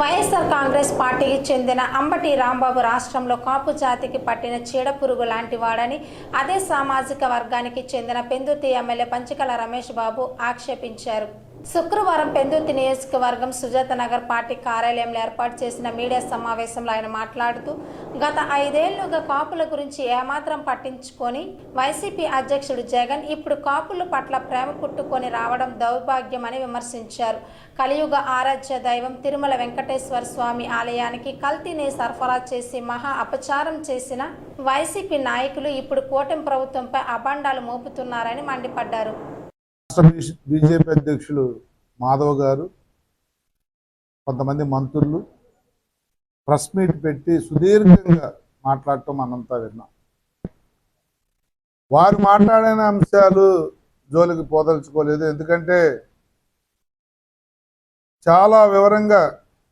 వైఎస్ఆర్ కాంగ్రెస్ పార్టీకి చెందిన అంబటి రాంబాబు రాష్ట్రంలో కాపు జాతికి పట్టిన చీడపురుగు లాంటి వాడని అదే సామాజిక వర్గానికి చెందిన పెందుర్తి ఎమ్మెల్యే పంచకల రమేష్ బాబు ఆక్షేపించారు. శుక్రవారం పెందుర్తి నియోజకవర్గం సుజాత నగర్ పార్టీ కార్యాలయంలో ఏర్పాటు చేసిన మీడియా సమావేశంలో ఆయన మాట్లాడుతూ గత 5 ఏళ్లుగా కాపుల గురించి ఏమాత్రం పట్టించుకొని వైసీపీ అధ్యక్షుడు జగన్ ఇప్పుడు కాపుల పట్ల ప్రేమ పుట్టుకొని రావడం దౌర్భాగ్యమని విమర్శించారు. కలియుగ ఆరాధ్య దైవం తిరుమల వెంకటేశ్వర స్వామి ఆలయానికి కల్తీని సరఫరా చేసి మహా అపచారం చేసిన వైసీపీ నాయకులు ఇప్పుడు కూటమి ప్రభుత్వంపై అభాండాలు మోపుతున్నారని మండిపడ్డారు. బీజేపీ అధ్యక్షులు మాధవ్ గారు కొంతమంది మంత్రులు ప్రెస్ మీట్ పెట్టి సుదీర్ఘంగా మాట్లాడటం మనంతా విన్నాం. వారు మాట్లాడిన అంశాలు జోలికి పోదలుచుకోలేదు. ఎందుకంటే చాలా వివరంగా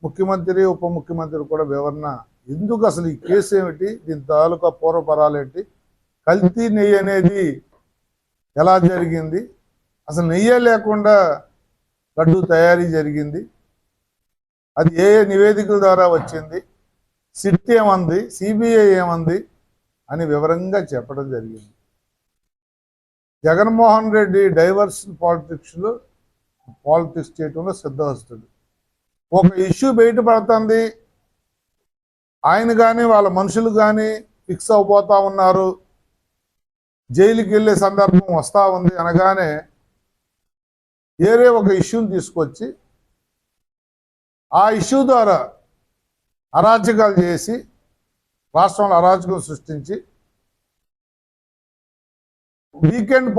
ముఖ్యమంత్రి ఉప ముఖ్యమంత్రి కూడా వివరణ, ఎందుకు అసలు ఈ కేసు ఏమిటి, దీని తాలూకా పూర్వపరాలు ఏంటి, కల్తీ నెయ్యి అనేది ఎలా జరిగింది, అసలు నెయ్యి లేకుండా లడ్డు తయారీ జరిగింది, అది ఏ నివేదికల ద్వారా వచ్చింది, సిట్ ఏమంది, సిబిఐ ఏమంది అని వివరంగా చెప్పడం జరిగింది. జగన్మోహన్ రెడ్డి డైవర్షన్ పాలిటిక్స్ చేయటంలో సిద్ధహస్తుడు. ఒక ఇష్యూ బయటపడుతుంది, ఆయన కానీ వాళ్ళ మనుషులు కానీ ఫిక్స్ అయిపోతూ ఉన్నారు, జైలుకి వెళ్ళే సందర్భం వస్తూ ఉంది అనగానే వేరే ఒక ఇష్యూని తీసుకొచ్చి ఆ ఇష్యూ ద్వారా అరాచకాలు చేసి రాష్ట్రంలో అరాచకం సృష్టించి వీకెండ్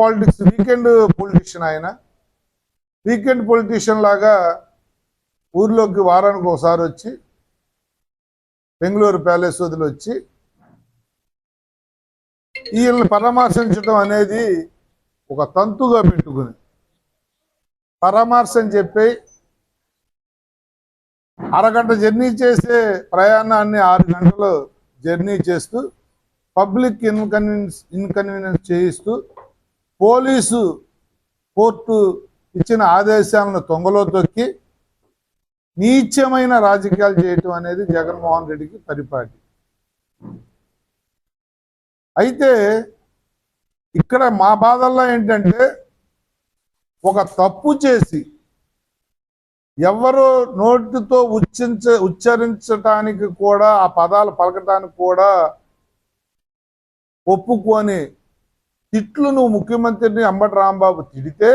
పొలిటీషియన్ లాగా ఊర్లోకి వారానికి ఒకసారి వచ్చి బెంగళూరు ప్యాలెస్ వదిలి వచ్చి వీళ్ళని పరామర్శించడం అనేది ఒక తంతుగా పెట్టుకుని పరామర్శ అని చెప్పి అరగంట జర్నీ చేసే ప్రయాణాన్ని 6 గంటలు జర్నీ చేస్తూ పబ్లిక్ ఇన్కన్వీనియన్స్ చేయిస్తూ పోలీసు కోర్టు ఇచ్చిన ఆదేశాలను తొంగలో తొక్కి నీచమైన రాజకీయాలు చేయటం అనేది జగన్మోహన్ రెడ్డికి పరిపాటి. అయితే ఇక్కడ మా బాధల్లో ఏంటంటే, ఒక తప్పు చేసి ఎవరో నోటితో ఉచ్చరించటానికి కూడా, ఆ పదాలు పలకటానికి కూడా ఒప్పుకొని తిట్లు నువ్వు ముఖ్యమంత్రిని అంబటి రాంబాబు తిడితే,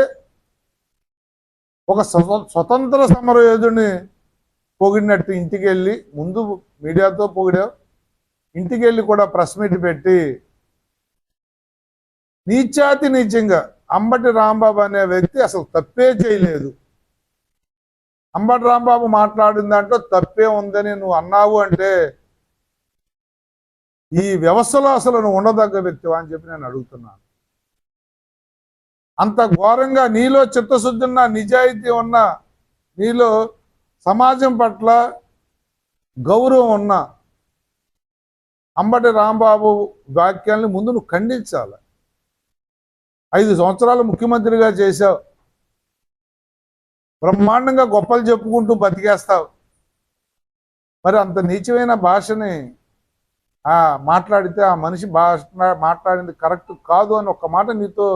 ఒక స్వతంత్ర సమరయోధుడిని పొగిడినట్టు ఇంటికి వెళ్ళి, ముందు మీడియాతో పొగిడావు, ఇంటికి వెళ్ళి కూడా ప్రెస్ మీట్ పెట్టి నీచాతి నీచంగా అంబటి రాంబాబు అనే వ్యక్తి అసలు తప్పే చేయలేదు, అంబటి రాంబాబు మాట్లాడిన దాంట్లో తప్పే ఉందని నువ్వు అన్నావు అంటే ఈ వ్యవస్థలో అసలు నువ్వు ఉండదగ్గ వ్యక్తివా అని చెప్పి నేను అడుగుతున్నాను. అంత ఘోరంగా నీలో చిత్తశుద్ధి ఉన్న, నిజాయితీ ఉన్న, నీలో సమాజం పట్ల గౌరవం ఉన్న అంబటి రాంబాబు వాక్యాలని ముందు నువ్వు ఖండించాలి. 5 సంవత్సరాలు ముఖ్యమంత్రిగా చేశావు, బ్రహ్మాండంగా గొప్పలు చెప్పుకుంటూ బతికేస్తావు, మరి అంత నీచమైన భాషని మాట్లాడితే ఆ మనిషి మాట్లాడింది కరెక్ట్ కాదు అని ఒక్క మాట నీతో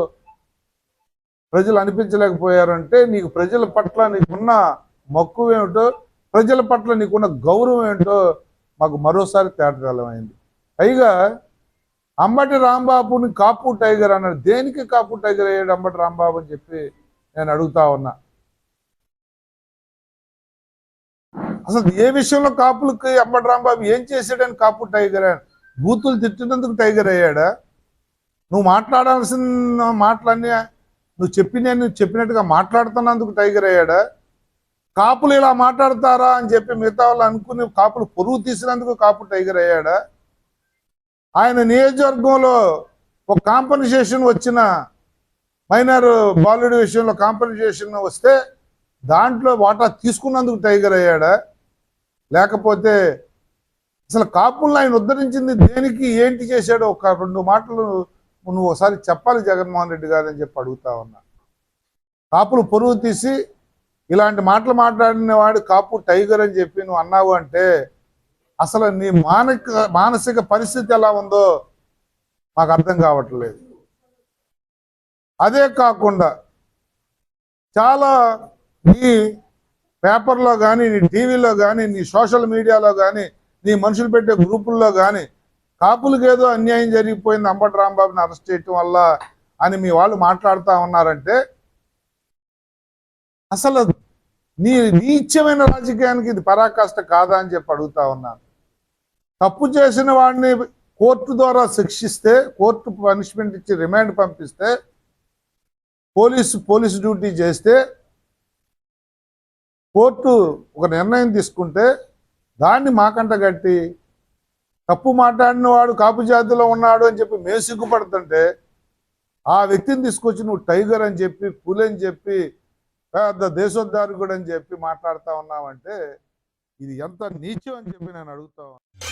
ప్రజలు అనిపించలేకపోయారంటే నీకు ప్రజల పట్ల నీకున్న మక్కువ ఏమిటో, ప్రజల పట్ల నీకున్న గౌరవం ఏమిటో మాకు మరోసారి తేటతెల్లమైంది. పైగా అంబటి రాంబాబుని కాపు టైగర్ అన్నాడు. దేనికి కాపు టైగర్ అయ్యాడు అంబటి రాంబాబు అని చెప్పి నేను అడుగుతా ఉన్నా. అసలు ఏ విషయంలో కాపులకి అంబటి రాంబాబు ఏం చేశాడని కాపు టైగర్ అయ్యాడు? బూతులు తిట్టినందుకు టైగర్ అయ్యాడా? నువ్వు మాట్లాడాల్సిన మాటలన్నీ నువ్వు చెప్పినట్టుగా మాట్లాడుతున్నందుకు టైగర్ అయ్యాడా? కాపులు ఇలా మాట్లాడతారా అని చెప్పి మిగతా వాళ్ళు అనుకుని కాపులు పొరుగు తీసినందుకు కాపు టైగర్ అయ్యాడా? ఆయన నియోజకవర్గంలో ఒక కాంపన్సేషన్ వచ్చిన, మైనర్ బాలుడి విషయంలో కాంపన్సేషన్ వస్తే దాంట్లో వాటా తీసుకున్నందుకు టైగర్ అయ్యాడా? లేకపోతే అసలు కాపులను ఆయన ఉద్ధరించింది దేనికి, ఏంటి చేశాడో ఒక 2 మాటలు నువ్వు ఒకసారి చెప్పాలి జగన్మోహన్ రెడ్డి గారు అని చెప్పి అడుగుతా ఉన్నా. కాపులు పొరుగు తీసి ఇలాంటి మాటలు మాట్లాడిన వాడు కాపు టైగర్ అని చెప్పి నువ్వు అన్నావు అంటే అసలు నీ మానసిక పరిస్థితి ఎలా ఉందో మాకు అర్థం కావట్లేదు. అదే కాకుండా చాలా నీ పేపర్లో కానీ, నీ టీవీలో కానీ, నీ సోషల్ మీడియాలో కానీ, నీ మనుషులు పెట్టే గ్రూపుల్లో కానీ కాపులకు ఏదో అన్యాయం జరిగిపోయింది అంబటి రాంబాబుని అరెస్ట్ చేయటం వల్ల అని మీ వాళ్ళు మాట్లాడుతూ ఉన్నారంటే అసలు నీ నీచమైన రాజకీయానికి ఇది పరాకాష్ట కాదా అని చెప్పి అడుగుతా ఉన్నాను. తప్పు చేసిన వాడిని కోర్టు ద్వారా శిక్షిస్తే, కోర్టు పనిష్మెంట్ ఇచ్చి రిమాండ్ పంపిస్తే, పోలీసు డ్యూటీ చేస్తే, కోర్టు ఒక నిర్ణయం తీసుకుంటే దాన్ని మాకంట గట్టి తప్పు మాట్లాడిన వాడు కాపు జాతిలో ఉన్నాడు అని చెప్పి మేము సిగ్గుపడుతుంటే ఆ వ్యక్తిని తీసుకొచ్చి నువ్వు టైగర్ అని చెప్పి, పులి అని చెప్పి, పెద్ద దేశోద్ధారకుడు అని చెప్పి మాట్లాడుతూ ఉన్నావంటే ఇది ఎంత నీచం అని చెప్పి నేను అడుగుతా ఉన్నాను.